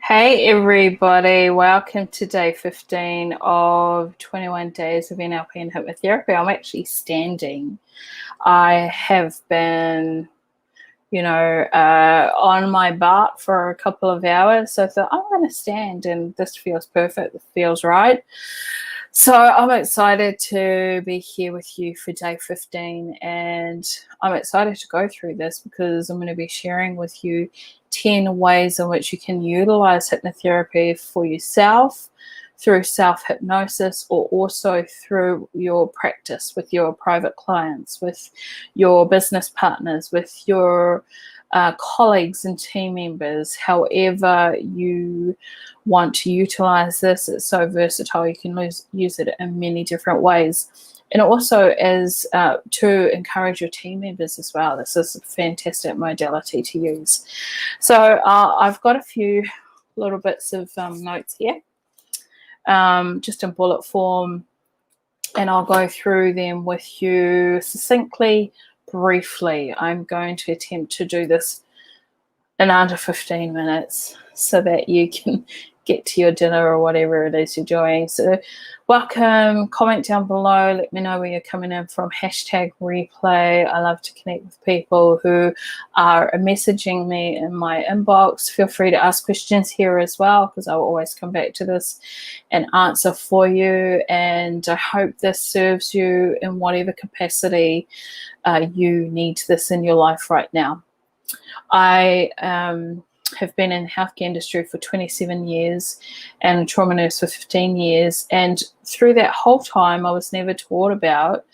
Hey everybody, welcome to day 15 of 21 days of NLP and hypnotherapy. I'm actually standing. I have been, on my butt for a couple of hours. So I thought, I'm going to stand and this feels perfect. It feels right. So I'm excited to be here with you for day 15, and I'm excited to go through this because I'm going to be sharing with you 10 ways in which you can utilize hypnotherapy for yourself through self-hypnosis, or also through your practice with your private clients, with your business partners, with your colleagues and team members. However you want to utilize this, it's so versatile. You can use it in many different ways. And also is to encourage your team members as well. This is a fantastic modality to use. So I've got a few little bits of notes here, just in bullet form, and I'll go through them with you succinctly, briefly. I'm going to attempt to do this in under 15 minutes so that you can get to your dinner or whatever it is you're doing. So welcome, comment down below, let me know where you're coming in from, #replay. I love to connect with people who are messaging me in my inbox. Feel free to ask questions here as well, because I will always come back to this and answer for you. And I hope this serves you in whatever capacity you need this in your life right now. I have been in the healthcare industry for 27 years and a trauma nurse for 15 years. And through that whole time, I was never taught about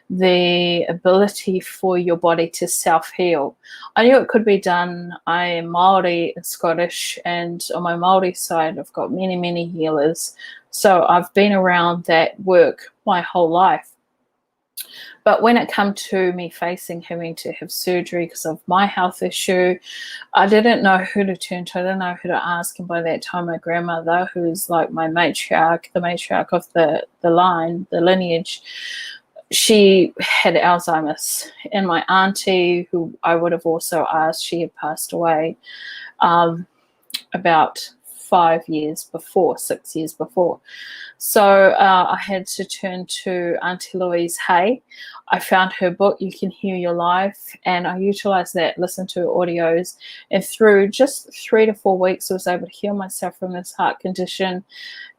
the ability for your body to self-heal. I knew it could be done. I am Māori and Scottish, and on my Māori side, I've got many, many healers. So I've been around that work my whole life. But when it came to me having to have surgery because of my health issue, I didn't know who to turn to. I didn't know who to ask. And by that time, my grandmother, who's like my matriarch, the matriarch of the line, the lineage, she had Alzheimer's. And my auntie, who I would have also asked, she had passed away about 6 years before. So I had to turn to Auntie Louise Hay. I found her book, You Can Heal Your Life, and I utilized that, listened to audios, and through just 3 to 4 weeks, I was able to heal myself from this heart condition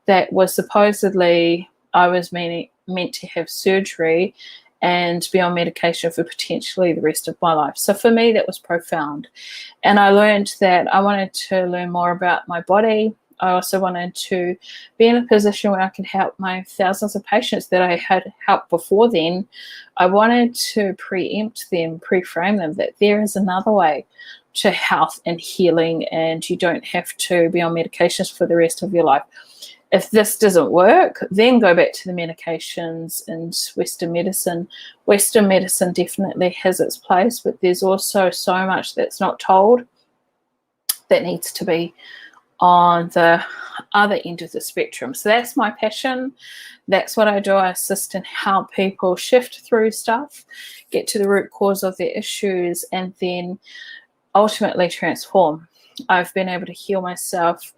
that was supposedly, I was meant to have surgery and be on medication for potentially the rest of my life. So for me, that was profound. And I learned that I wanted to learn more about my body. I also wanted to be in a position where I could help my thousands of patients that I had helped before then. I wanted to preempt them, pre-frame them, that there is another way to health and healing, and you don't have to be on medications for the rest of your life. If this doesn't work, then go back to the medications and Western medicine. Western medicine definitely has its place, but there's also so much that's not told that needs to be on the other end of the spectrum. So that's my passion. That's what I do. I assist and help people shift through stuff, get to the root cause of their issues, and then ultimately transform. I've been able to heal myself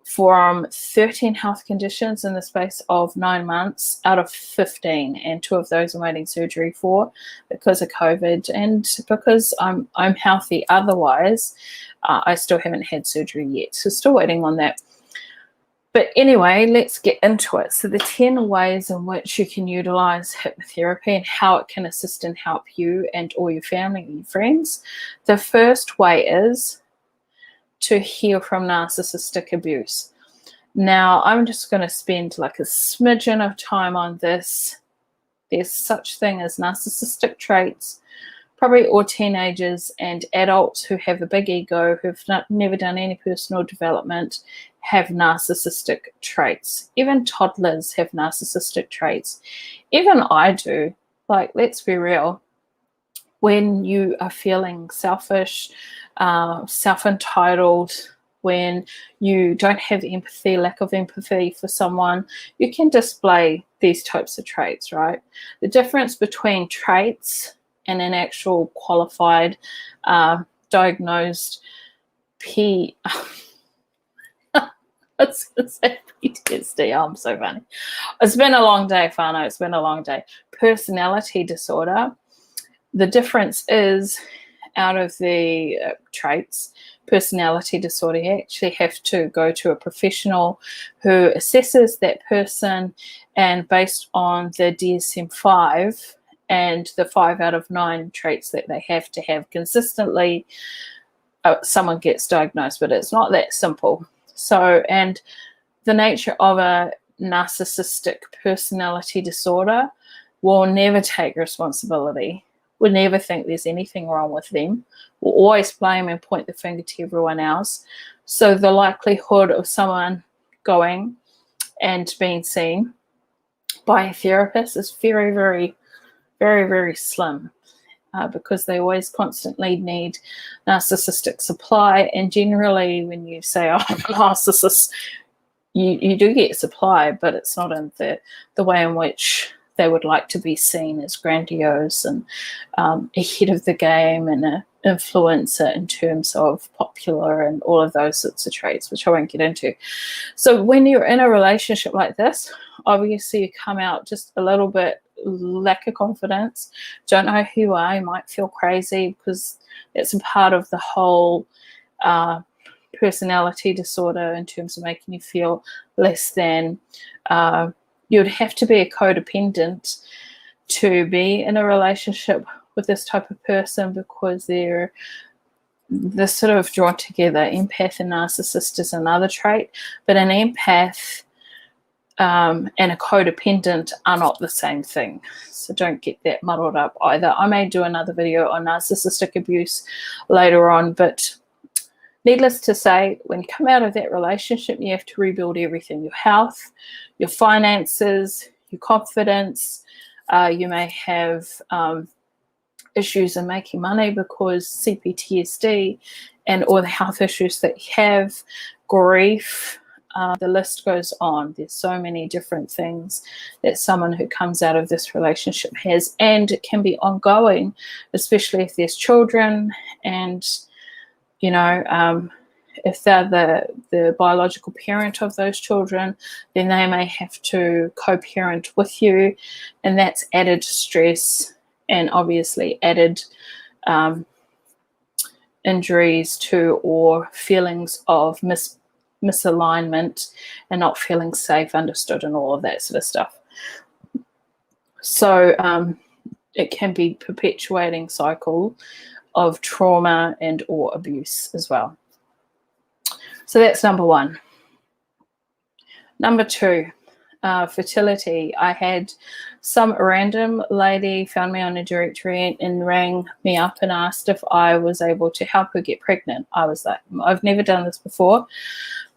from 13 health conditions in the space of 9 months out of 15, and 2 of those I'm waiting surgery for because of COVID, and because I'm healthy otherwise. I still haven't had surgery yet, so still waiting on that. But anyway, let's get into it. So the 10 ways in which you can utilize hypnotherapy and how it can assist and help you and all your family and your friends. The first way is to heal from narcissistic abuse. Now, I'm just going to spend like a smidgen of time on this. There's such thing as narcissistic traits. Probably all teenagers and adults who have a big ego, who've never done any personal development, have narcissistic traits. Even toddlers have narcissistic traits. Even I do. Like, let's be real. When you are feeling selfish, self-entitled, when you don't have empathy, lack of empathy for someone, you can display these types of traits, right? The difference between traits and an actual qualified, diagnosed was going to say PTSD. Oh, I'm so funny. It's been a long day, Fano. It's been a long day. Personality disorder. The difference is, out of the traits, personality disorder, you actually have to go to a professional who assesses that person, and based on the DSM-5 and the 5 out of 9 traits that they have to have consistently, someone gets diagnosed. But it's not that simple. So, and the nature of a narcissistic personality disorder will never take responsibility, will never think there's anything wrong with them, will always blame and point the finger to everyone else. So the likelihood of someone going and being seen by a therapist is very, very, very, very slim, because they always constantly need narcissistic supply. And generally, when you say, oh, I'm a narcissist, you do get supply, but it's not in the way in which they would like to be seen as grandiose and ahead of the game and an influencer in terms of popular and all of those sorts of traits, which I won't get into. So when you're in a relationship like this, obviously you come out just a little bit lack of confidence, don't know who you are, you might feel crazy, because it's a part of the whole personality disorder in terms of making you feel less than. You'd have to be a codependent to be in a relationship with this type of person, because they're sort of drawn together. Empath and narcissist is another trait, but an empath and a codependent are not the same thing. So don't get that muddled up either. I may do another video on narcissistic abuse later on, but needless to say, when you come out of that relationship, you have to rebuild everything: your health, your finances, your confidence. You may have issues in making money because CPTSD and all the health issues that you have, grief, the list goes on. There's so many different things that someone who comes out of this relationship has, and it can be ongoing, especially if there's children. And you know, if they're the biological parent of those children, then they may have to co-parent with you, and that's added stress and obviously added injuries to, or feelings of misalignment and not feeling safe, understood, and all of that sort of stuff. So it can be perpetuating cycle of trauma and or abuse as well. So that's number one. Number two, fertility. I had some random lady found me on a directory and rang me up and asked if I was able to help her get pregnant. I was like, I've never done this before,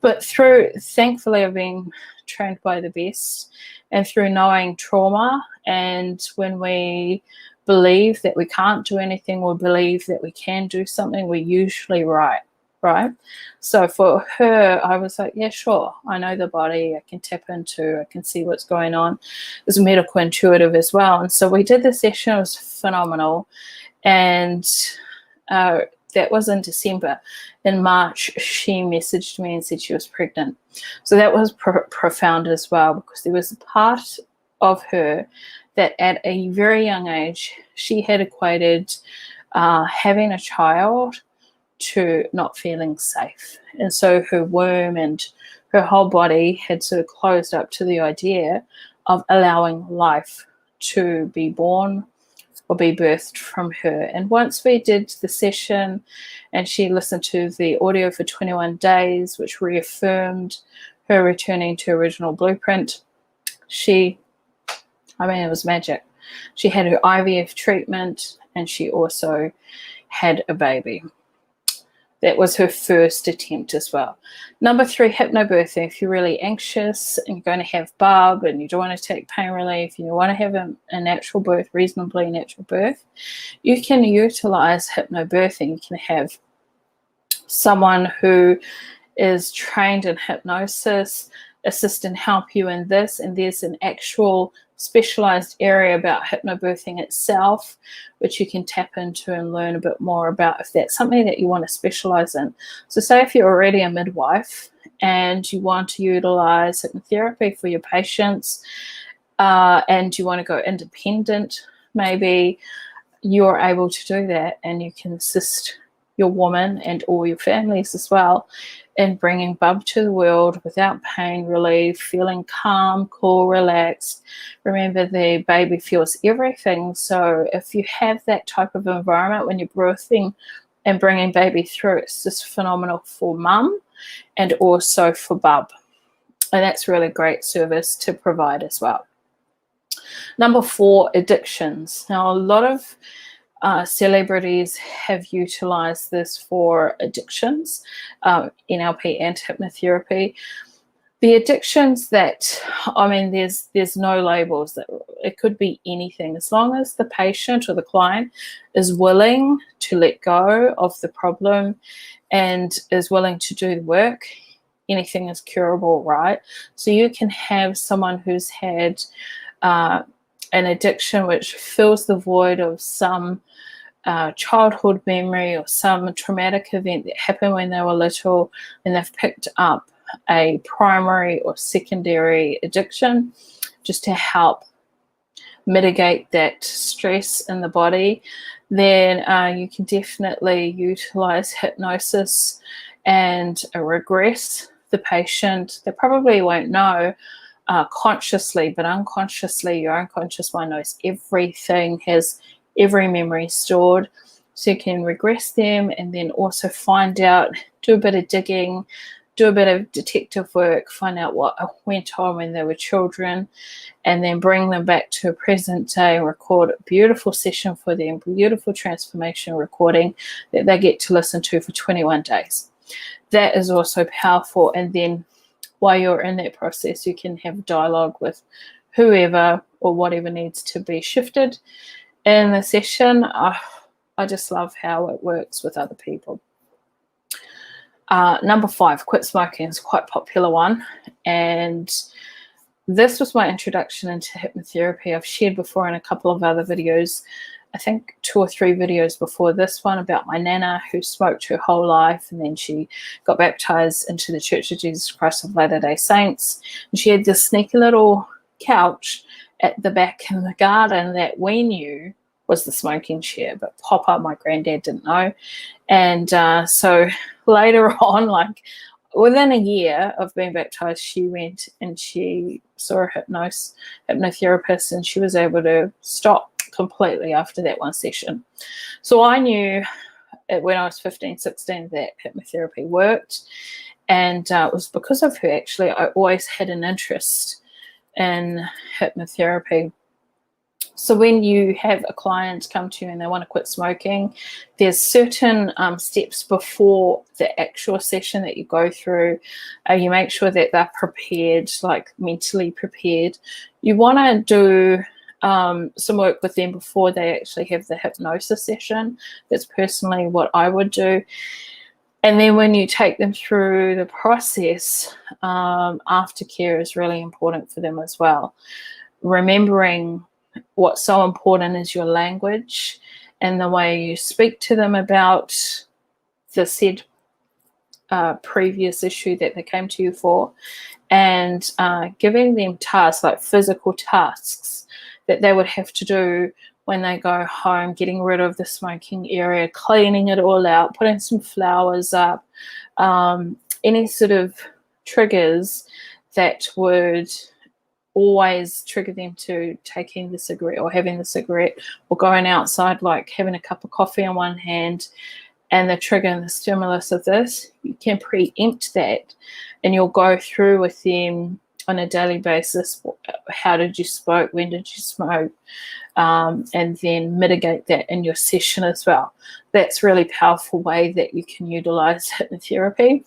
but thankfully I've been trained by the best, and through knowing trauma, and when we believe that we can't do anything or believe that we can do something, we're usually right? So for her, I was like, yeah, sure, I know the body, I can tap into, I can see what's going on. It was medical intuitive as well. And so we did the session. It was phenomenal. And that was in December. In March, she messaged me and said she was pregnant. So that was profound as well, because there was a part of her that at a very young age, she had equated having a child to not feeling safe. And so her womb and her whole body had sort of closed up to the idea of allowing life to be born or be birthed from her. And once we did the session and she listened to the audio for 21 days, which reaffirmed her returning to original blueprint, it was magic. She had her IVF treatment and she also had a baby. That was her first attempt as well. Number three, hypnobirthing. If you're really anxious and you're going to have bub and you don't want to take pain relief and you want to have a natural birth, reasonably natural birth, you can utilize hypnobirthing. You can have someone who is trained in hypnosis assist and help you in this, and there's an actual specialized area about hypnobirthing itself which you can tap into and learn a bit more about if that's something that you want to specialize in. So say if you're already a midwife and you want to utilize hypnotherapy for your patients, and you want to go independent, maybe you're able to do that, and you can assist your woman and all your families as well in bringing bub to the world without pain relief, feeling calm, cool, relaxed. Remember, the baby feels everything. So if you have that type of environment when you're birthing and bringing baby through, it's just phenomenal for mum and also for bub. And that's really great service to provide as well. Number 4, addictions. Now, a lot of celebrities have utilized this for addictions, NLP and hypnotherapy. The addictions that, I mean, there's no labels. That it could be anything. As long as the patient or the client is willing to let go of the problem and is willing to do the work, anything is curable, right? So you can have someone who's had an addiction which fills the void of some childhood memory or some traumatic event that happened when they were little, and they've picked up a primary or secondary addiction just to help mitigate that stress in the body. Then you can definitely utilize hypnosis and regress the patient. They probably won't know consciously, but unconsciously, your unconscious mind knows everything, has every memory stored. So you can regress them and then also find out, do a bit of digging, do a bit of detective work, find out what went on when they were children, and then bring them back to a present day and record a beautiful session for them, beautiful transformation recording that they get to listen to for 21 days. That is also powerful. And then while you're in that process, you can have dialogue with whoever or whatever needs to be shifted in the session. I just love how it works with other people. Number 5, quit smoking is quite a popular one. And this was my introduction into hypnotherapy. I've shared before in a couple of other videos, I think 2 or 3 videos before this one, about my nana who smoked her whole life, and then she got baptized into the Church of Jesus Christ of Latter-day Saints. And she had this sneaky little couch at the back in the garden that we knew was the smoking chair, but Papa, my granddad, didn't know. And so later on, like within a year of being baptized, she went and she saw a hypnotherapist, and she was able to stop completely after that one session. So I knew when I was 15, 16 that hypnotherapy worked, and it was because of her. Actually, I always had an interest in hypnotherapy. So when you have a client come to you and they want to quit smoking, there's certain steps before the actual session that you go through. You make sure that they're prepared, like mentally prepared. You want to do some work with them before they actually have the hypnosis session. That's personally what I would do. And then when you take them through the process, aftercare is really important for them as well. Remembering what's so important is your language and the way you speak to them about the said previous issue that they came to you for, and giving them tasks, like physical tasks that they would have to do when they go home, getting rid of the smoking area, cleaning it all out, putting some flowers up, any sort of triggers that would always trigger them to taking the cigarette or having the cigarette, or going outside, like having a cup of coffee in one hand, and the trigger and the stimulus of this. You can preempt that, and you'll go through with them on a daily basis. How did you smoke? When did you smoke? And then mitigate that in your session as well. That's a really powerful way that you can utilize hypnotherapy,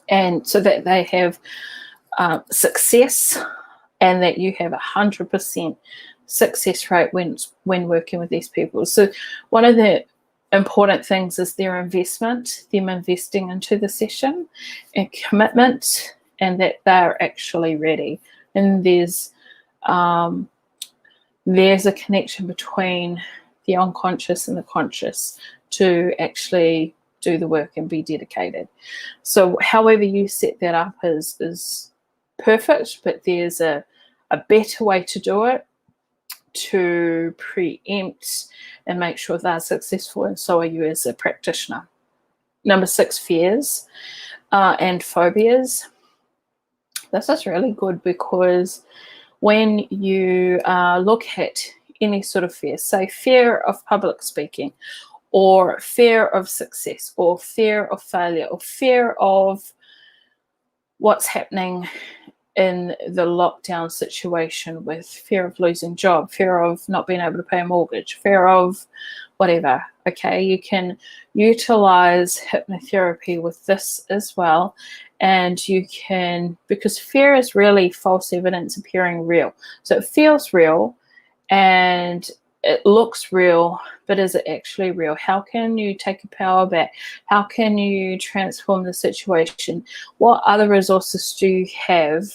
and so that they have success, and that you have 100% success rate when working with these people. So one of the important things is their investment, them investing into the session, and commitment, and that they're actually ready. And there's a connection between the unconscious and the conscious to actually do the work and be dedicated. So however you set that up is perfect, but there's a better way to do it to preempt and make sure they're successful, and so are you as a practitioner. Number 6, fears and phobias. This is really good because when you look at any sort of fear, say fear of public speaking, or fear of success, or fear of failure, or fear of what's happening in the lockdown situation, with fear of losing job, fear of not being able to pay a mortgage, fear of whatever, okay, you can utilize hypnotherapy with this as well. And you can, because fear is really false evidence appearing real. So it feels real and it looks real, but is it actually real? How can you take your power back? How can you transform the situation? What other resources do you have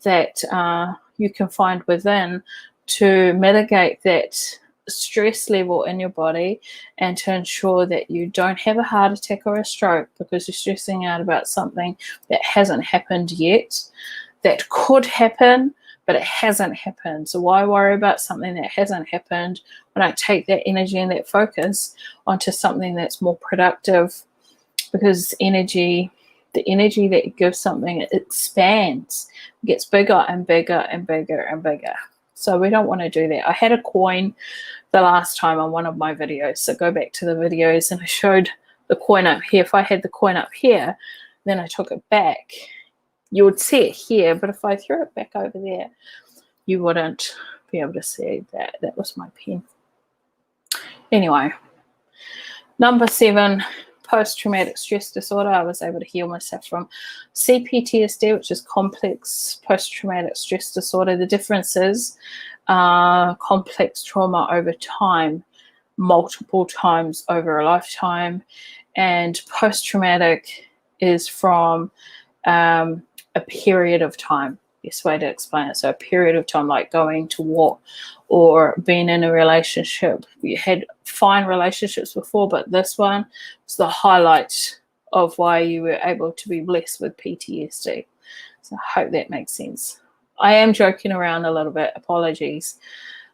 that you can find within to mitigate that stress level in your body, and to ensure that you don't have a heart attack or a stroke because you're stressing out about something that hasn't happened yet, that could happen, but it hasn't happened. So why worry about something that hasn't happened when I take that energy and that focus onto something that's more productive? Because energy, the energy that you give something, it expands, it gets bigger and bigger and bigger and bigger. So we don't want to do that. I had a coin the last time on one of my videos, so go back to the videos, and I showed the coin up here. If I had the coin up here, then I took it back, you would see it here, but if I threw it back over there, you wouldn't be able to see that. That was my pen. Anyway, number 7, post-traumatic stress disorder. I was able to heal myself from CPTSD, which is complex post-traumatic stress disorder. The difference is complex trauma over time, multiple times over a lifetime, and post-traumatic is from a period of time. Best way to explain it. So a period of time, like going to war or being in a relationship. You had fine relationships before, but this one was the highlight of why you were able to be blessed with PTSD. So I hope that makes sense. I am joking around a little bit, apologies,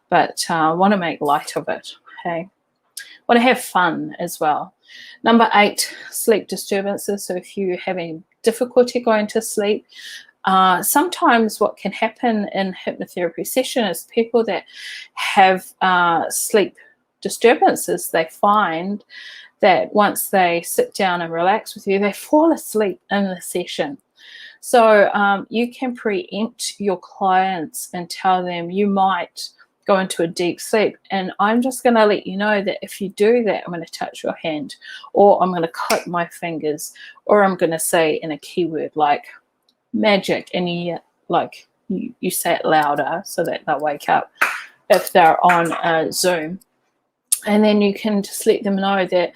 but I want to make light of it, okay? Want to have fun as well. Number 8, sleep disturbances. So if you're having difficulty going to sleep, sometimes what can happen in hypnotherapy session is people that have sleep disturbances, they find that once they sit down and relax with you, they fall asleep in the session. So you can preempt your clients and tell them you might go into a deep sleep. And I'm just going to let you know that if you do that, I'm going to touch your hand, or I'm going to click my fingers, or I'm going to say in a keyword like magic, and you say it louder so that they'll wake up if they're on Zoom. And then you can just let them know that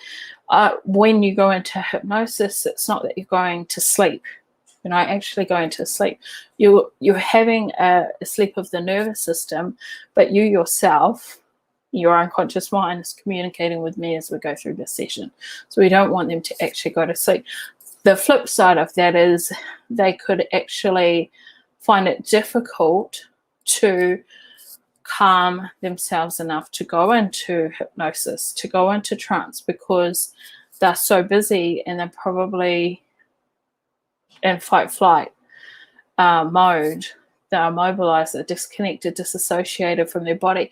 when you go into hypnosis, it's not that you're going to sleep. You're not actually going to sleep. You're having a sleep of the nervous system, but you yourself, your unconscious mind, is communicating with me as we go through this session. So we don't want them to actually go to sleep. The flip side of that is they could actually find it difficult to calm themselves enough to go into hypnosis, to go into trance, because they're so busy and they're probably in fight-flight mode. They're mobilized, they're disconnected, disassociated from their body.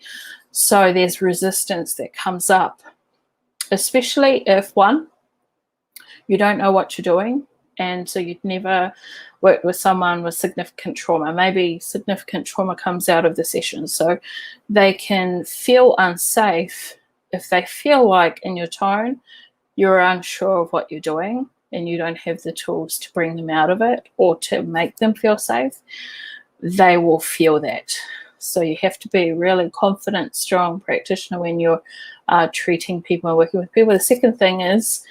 So there's resistance that comes up, especially if, one, you don't know what you're doing, and so you've never worked with someone with significant trauma. Maybe significant trauma comes out of the session, so they can feel unsafe if they feel like in your tone you're unsure of what you're doing and you don't have the tools to bring them out of it or to make them feel safe. They will feel that. So you have to be a really confident, strong practitioner when you're treating people and working with people. The second thing is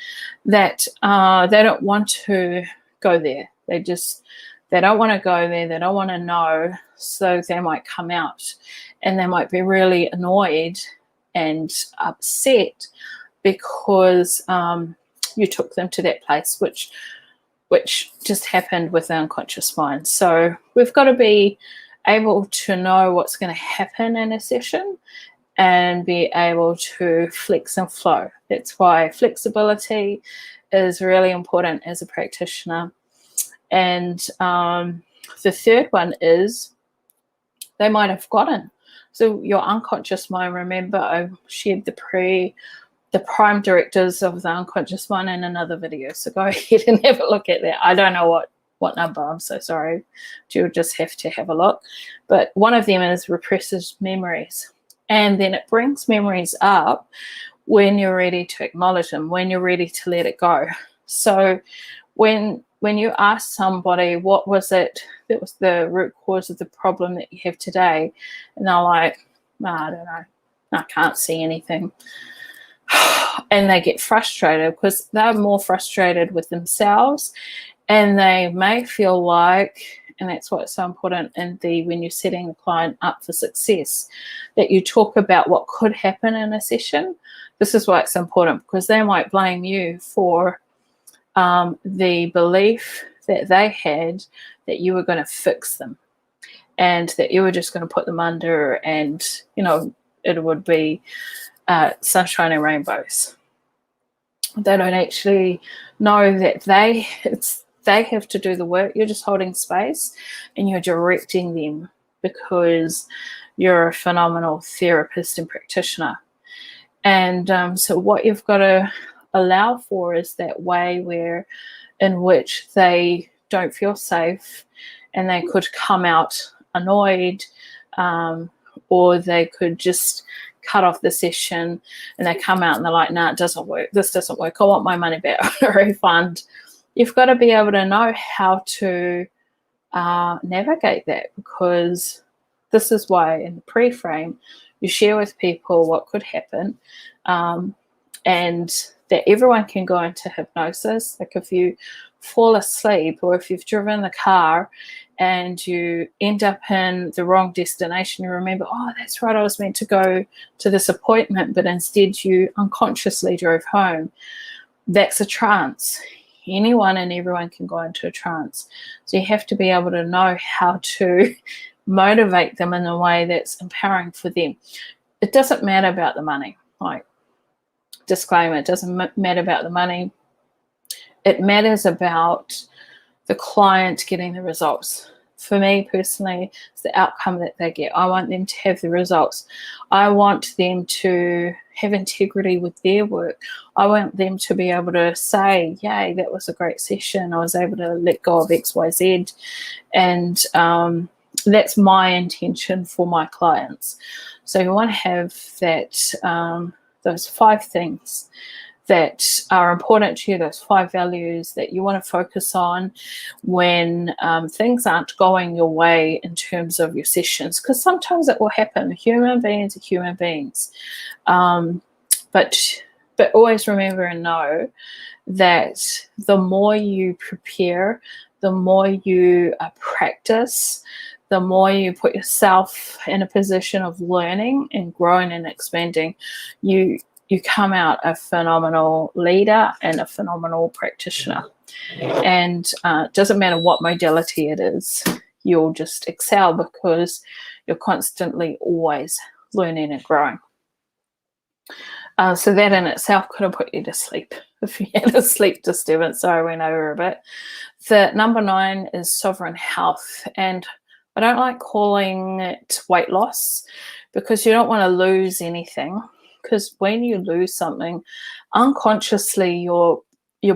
that they don't want to go there. They don't want to go there. They don't want to know. So they might come out and they might be really annoyed and upset because you took them to that place, which just happened with the unconscious mind. So we've got to be able to know what's going to happen in a session and be able to flex and flow. That's why flexibility is really important as a practitioner. And the third one is they might have forgotten. So your unconscious mind, remember I shared the prime directives of the unconscious mind in another video. So go ahead and have a look at that. I don't know what number, I'm so sorry. You'll just have to have a look. But one of them is represses memories. And then it brings memories up when you're ready to acknowledge them, when you're ready to let it go. So when you ask somebody, what was it that was the root cause of the problem that you have today? And they're like, no, I don't know. I can't see anything. And they get frustrated because they're more frustrated with themselves, and they may feel like, and that's why it's so important when you're setting the client up for success, that you talk about what could happen in a session. This is why it's important, because they might blame you for the belief that they had that you were going to fix them and that you were just going to put them under, and it would be sunshine and rainbows. They don't actually know that they have to do the work. You're just holding space and you're directing them, because you're a phenomenal therapist and practitioner. And so what you've got to allow for is that way in which they don't feel safe, and they could come out annoyed, or they could just cut off the session, and they come out and they're like, nah, it doesn't work. This doesn't work. I want my money back, a refund. You've got to be able to know how to navigate that, because this is why in the pre-frame you share with people what could happen, and that everyone can go into hypnosis. Like if you fall asleep, or if you've driven the car and you end up in the wrong destination, you remember, oh, that's right, I was meant to go to this appointment, but instead you unconsciously drove home. That's a trance. Anyone and everyone can go into a trance. So you have to be able to know how to motivate them in a way that's empowering for them. It doesn't matter about the money. Like, disclaimer, it doesn't matter about the money. It matters about the client getting the results. For me personally, it's the outcome that they get. I want them to have the results. I want them to have integrity with their work. I want them to be able to say, yay, that was a great session. I was able to let go of X, Y, Z. And that's my intention for my clients. So you want to have that, those 5 things that are important to you, those 5 values that you want to focus on when things aren't going your way in terms of your sessions, because sometimes it will happen. Human beings are human beings. But always remember and know that the more you prepare, the more you practice, the more you put yourself in a position of learning and growing and expanding, you come out a phenomenal leader and a phenomenal practitioner. And it doesn't matter what modality it is, you'll just excel, because you're constantly always learning and growing. So that in itself could have put you to sleep if you had a sleep disturbance. Sorry, I went over a bit. The number 9 is sovereign health. And I don't like calling it weight loss, because you don't want to lose anything. Because when you lose something, unconsciously your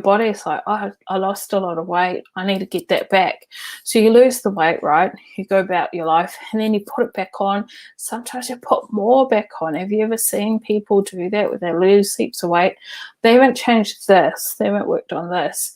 body is like, oh, I lost a lot of weight, I need to get that back. So you lose the weight, right? You go about your life and then you put it back on. Sometimes you put more back on. Have you ever seen people do that, where they lose heaps of weight? They haven't changed this, they haven't worked on this.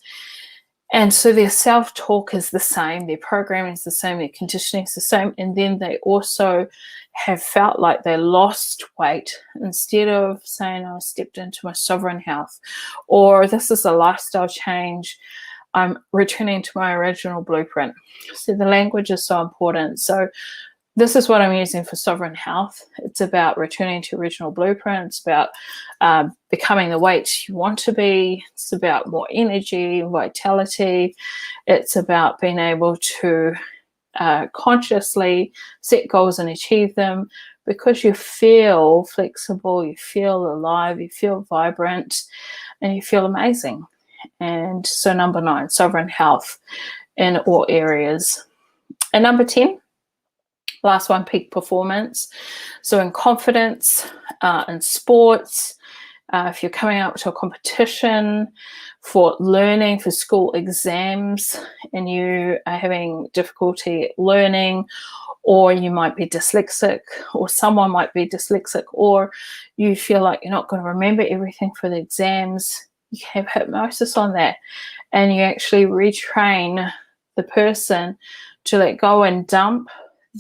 And so their self-talk is the same, their programming is the same, their conditioning is the same, and then they also have felt like they lost weight, instead of saying, I stepped into my sovereign health, or this is a lifestyle change, I'm returning to my original blueprint. So the language is so important. So This is what I'm using for sovereign health. It's about returning to original blueprints, about becoming the weight you want to be. It's about more energy, vitality. It's about being able to consciously set goals and achieve them, because you feel flexible, you feel alive, you feel vibrant, and you feel amazing. And so number 9, sovereign health in all areas. And number 10, last one, peak performance. So in confidence, in sports, if you're coming up to a competition, for learning, for school exams, and you are having difficulty learning, or you might be dyslexic, or someone might be dyslexic, or you feel like you're not going to remember everything for the exams, you have hypnosis on that, and you actually retrain the person to let go and dump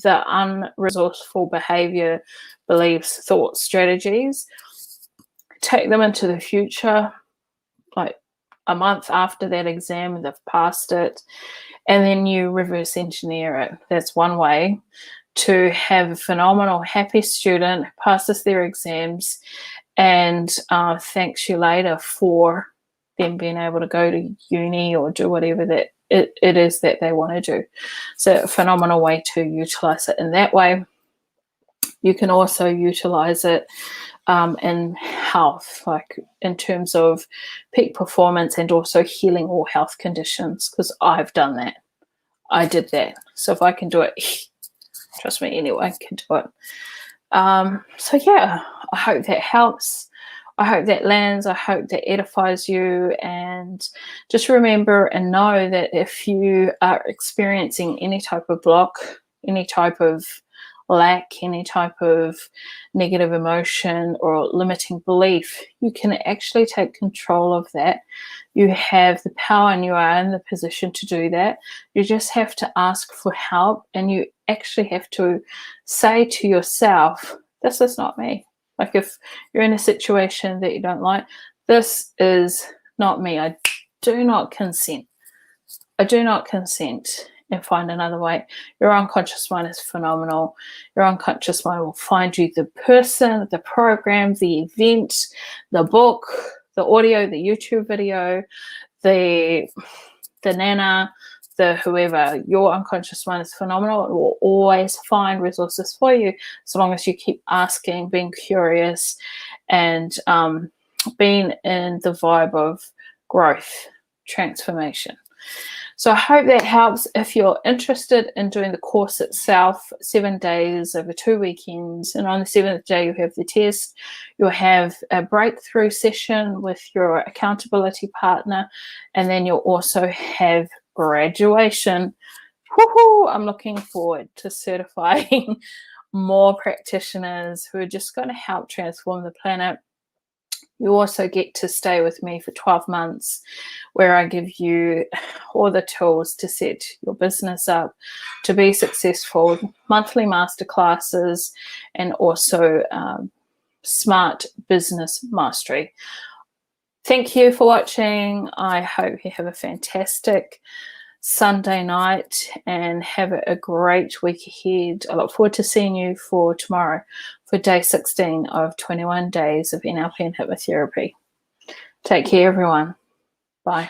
the unresourceful behavior, beliefs, thoughts, strategies, take them into the future, like a month after that exam, they've passed it, and then you reverse engineer it. That's one way to have a phenomenal, happy student who passes their exams and thanks you later for them being able to go to uni or do whatever that it is that they want to do. So a phenomenal way to utilize it in that way. You can also utilize it in health, like in terms of peak performance, and also healing all health conditions, because I've done that. I did that. So if I can do it, trust me, anyone can do it. So yeah, I hope that helps. I hope that lands. I hope that edifies you. And just remember and know that if you are experiencing any type of block, any type of lack, any type of negative emotion or limiting belief, you can actually take control of that. You have the power and you are in the position to do that. You just have to ask for help, and you actually have to say to yourself, this is not me. Like if you're in a situation that you don't like, this is not me. I do not consent. I do not consent. And find another way. Your unconscious mind is phenomenal. Your unconscious mind will find you the person, the program, the event, the book, the audio, the YouTube video, the nana, the whoever. Your unconscious mind is phenomenal. It will always find resources for you, as long as you keep asking, being curious, and being in the vibe of growth, transformation. So I hope that helps. If you're interested in doing the course itself, 7 days over 2 weekends, and on the 7th day you have the test, you'll have a breakthrough session with your accountability partner, and then you'll also have graduation. Woohoo! I'm looking forward to certifying more practitioners who are just going to help transform the planet. You also get to stay with me for 12 months, where I give you all the tools to set your business up to be successful, monthly masterclasses, and also smart business mastery. Thank you for watching. I hope you have a fantastic Sunday night and have a great week ahead. I look forward to seeing you for tomorrow for day 16 of 21 days of NLP and hypnotherapy. Take care, everyone. Bye.